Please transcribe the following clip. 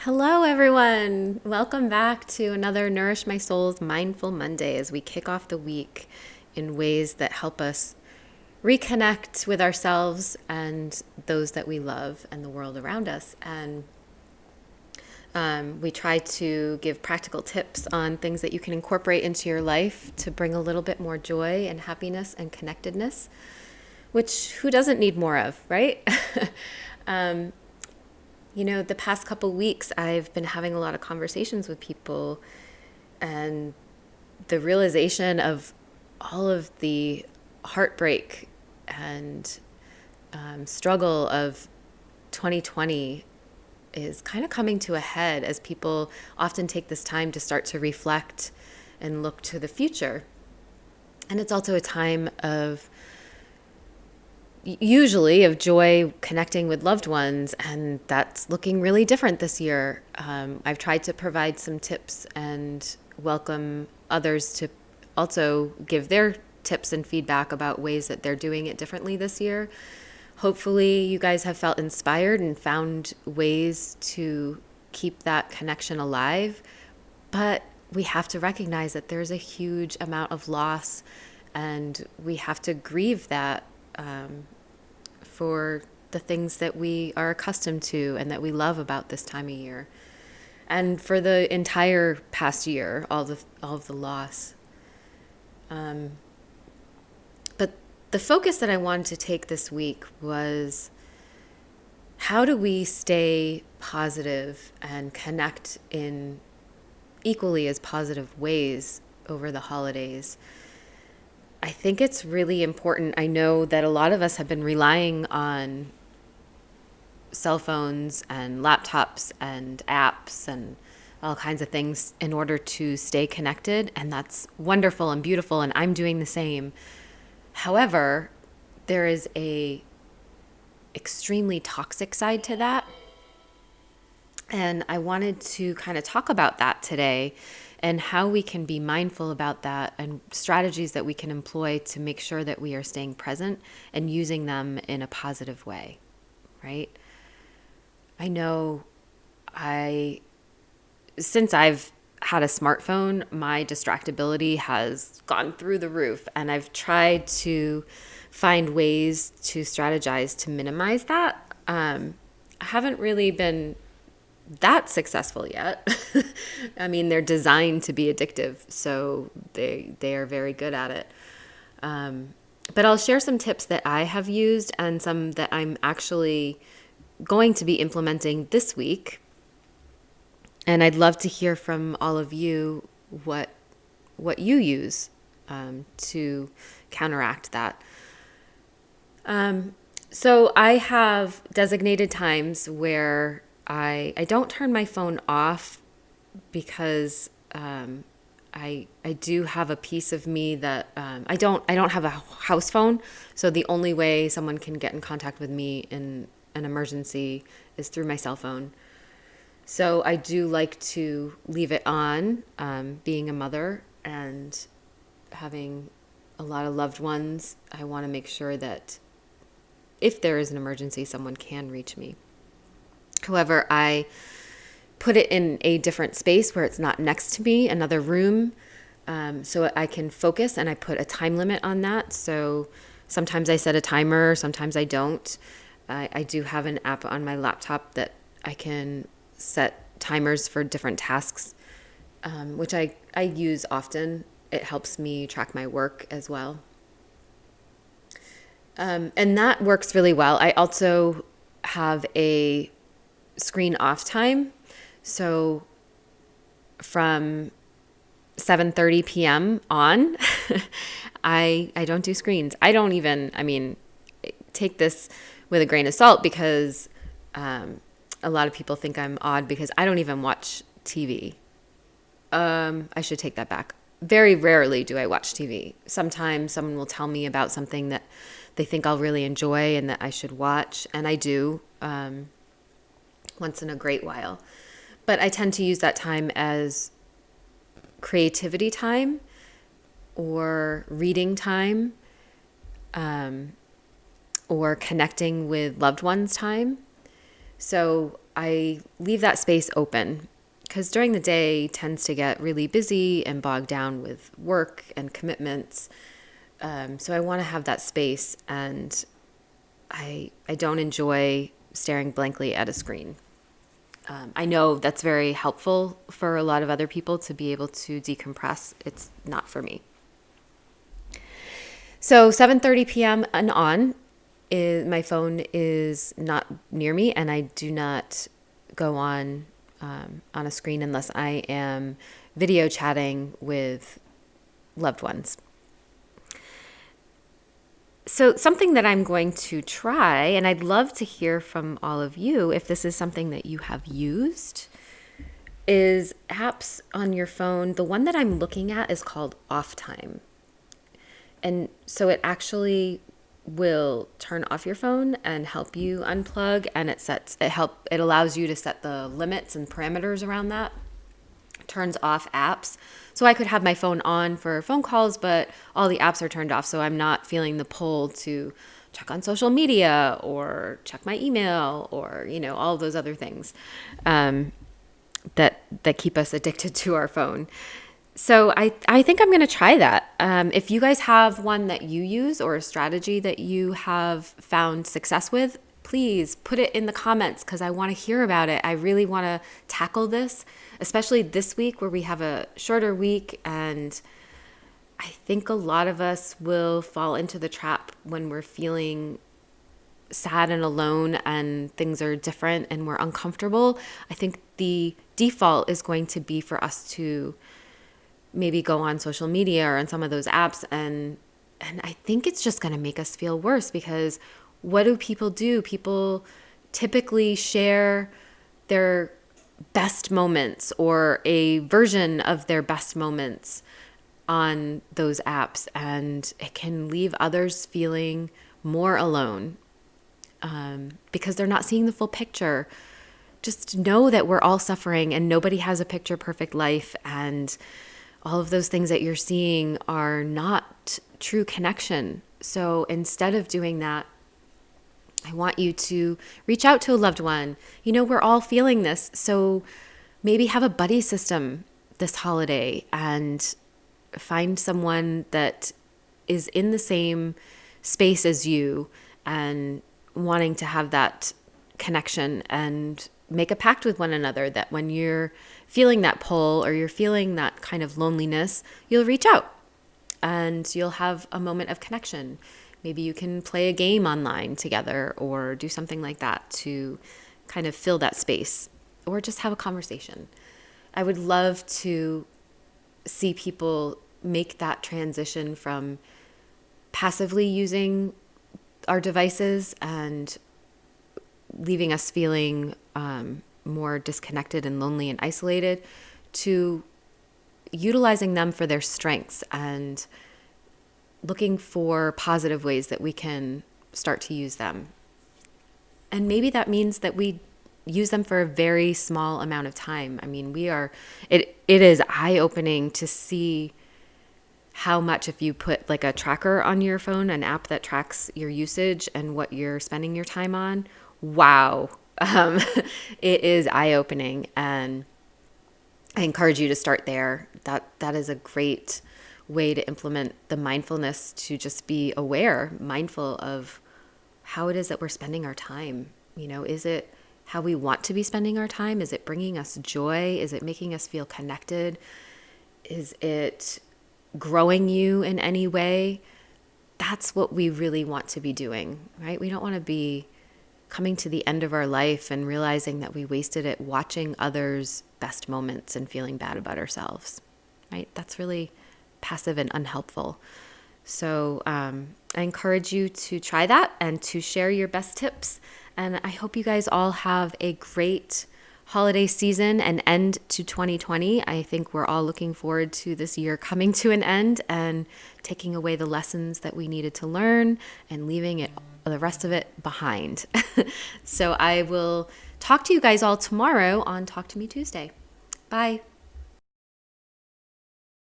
Hello, everyone. Welcome back to another Nourish My Soul's Mindful Monday as we kick off the week in ways that help us reconnect with ourselves and those that we love and the world around us. And we try to give practical tips on things that you can incorporate into your life to bring a little bit more joy and happiness and connectedness, which who doesn't need more of, right? um, the past couple weeks, I've been having a lot of conversations with people, and the realization of all of the heartbreak and struggle of 2020 is kind of coming to a head as people often take this time to start to reflect and look to the future. And it's also a time of usually of joy connecting with loved ones, and that's looking really different this year. I've tried to provide some tips and welcome others to also give their tips and feedback about ways that they're doing it differently this year. Hopefully you guys have felt inspired and found ways to keep that connection alive, but we have to recognize that there's a huge amount of loss, and we have to grieve that for the things that we are accustomed to and that we love about this time of year. And for the entire past year, all of the loss. But the focus that I wanted to take this week was, how do we stay positive and connect in equally as positive ways over the holidays? I think it's really important. I know that a lot of us have been relying on cell phones and laptops and apps and all kinds of things in order to stay connected, and that's wonderful and beautiful, and I'm doing the same. However, there is a extremely toxic side to that, and I wanted to kind of talk about that today and how we can be mindful about that and strategies that we can employ to make sure that we are staying present and using them in a positive way, right? I know since I've had a smartphone, my distractibility has gone through the roof, and I've tried to find ways to strategize to minimize that. I haven't really been that successful yet. I mean, they're designed to be addictive, so they are very good at it. But I'll share some tips that I have used and some that I'm actually going to be implementing this week. And I'd love to hear from all of you what you use to counteract that. So I have designated times where I don't turn my phone off, because I do have a piece of me that I don't have a house phone, so the only way someone can get in contact with me in an emergency is through my cell phone. So I do like to leave it on, being a mother and having a lot of loved ones. I want to make sure that if there is an emergency, someone can reach me. However, I put it in a different space where it's not next to me, another room, so I can focus, and I put a time limit on that. So sometimes I set a timer, sometimes I don't. I do have an app on my laptop that I can set timers for different tasks, which I use often. It helps me track my work as well. And that works really well. I also have a screen off time. So from 7:30 p.m. on, I don't do screens. I don't even, take this with a grain of salt, because a lot of people think I'm odd because I don't even watch TV. I should take that back. Very rarely do I watch TV. Sometimes someone will tell me about something that they think I'll really enjoy and that I should watch, and I do once in a great while. But I tend to use that time as creativity time or reading time, or connecting with loved ones time. So I leave that space open because during the day tends to get really busy and bogged down with work and commitments. So I want to have that space, and I don't enjoy staring blankly at a screen. I know that's very helpful for a lot of other people to be able to decompress. It's not for me. So 7:30 p.m. and on, my phone is not near me, and I do not go on a screen unless I am video chatting with loved ones. So something that I'm going to try, and I'd love to hear from all of you if this is something that you have used, is apps on your phone. The one that I'm looking at is called Off Time. And so it actually will turn off your phone and help you unplug, and it allows you to set the limits and parameters around that. Turns off apps. So I could have my phone on for phone calls, but all the apps are turned off, so I'm not feeling the pull to check on social media or check my email or, all of those other things that keep us addicted to our phone. So I think I'm going to try that. If you guys have one that you use or a strategy that you have found success with, please put it in the comments because I want to hear about it. I really want to tackle this, especially this week where we have a shorter week. And I think a lot of us will fall into the trap when we're feeling sad and alone and things are different and we're uncomfortable. I think the default is going to be for us to maybe go on social media or on some of those apps. And I think it's just going to make us feel worse because what do? People typically share their best moments or a version of their best moments on those apps, and it can leave others feeling more alone because they're not seeing the full picture. Just know that we're all suffering and nobody has a picture perfect life, and all of those things that you're seeing are not true connection. So instead of doing that, I want you to reach out to a loved one. We're all feeling this. So maybe have a buddy system this holiday and find someone that is in the same space as you and wanting to have that connection, and make a pact with one another that when you're feeling that pull or you're feeling that kind of loneliness, you'll reach out and you'll have a moment of connection. Maybe you can play a game online together or do something like that to kind of fill that space, or just have a conversation. I would love to see people make that transition from passively using our devices and leaving us feeling more disconnected and lonely and isolated, to utilizing them for their strengths and looking for positive ways that we can start to use them. And maybe that means that we use them for a very small amount of time. I mean, it is eye-opening to see how much, if you put like a tracker on your phone, an app that tracks your usage and what you're spending your time on, wow. It is eye-opening, and I encourage you to start there. That is a great way to implement the mindfulness, to just be aware, mindful of how it is that we're spending our time. Is it how we want to be spending our time? Is it bringing us joy? Is it making us feel connected? Is it growing you in any way? That's what we really want to be doing, right? We don't want to be coming to the end of our life and realizing that we wasted it watching others' best moments and feeling bad about ourselves, right? That's really passive and unhelpful. So I encourage you to try that and to share your best tips. And I hope you guys all have a great holiday season and end to 2020. I think we're all looking forward to this year coming to an end and taking away the lessons that we needed to learn and leaving the rest of it behind. So I will talk to you guys all tomorrow on Talk to Me Tuesday. Bye.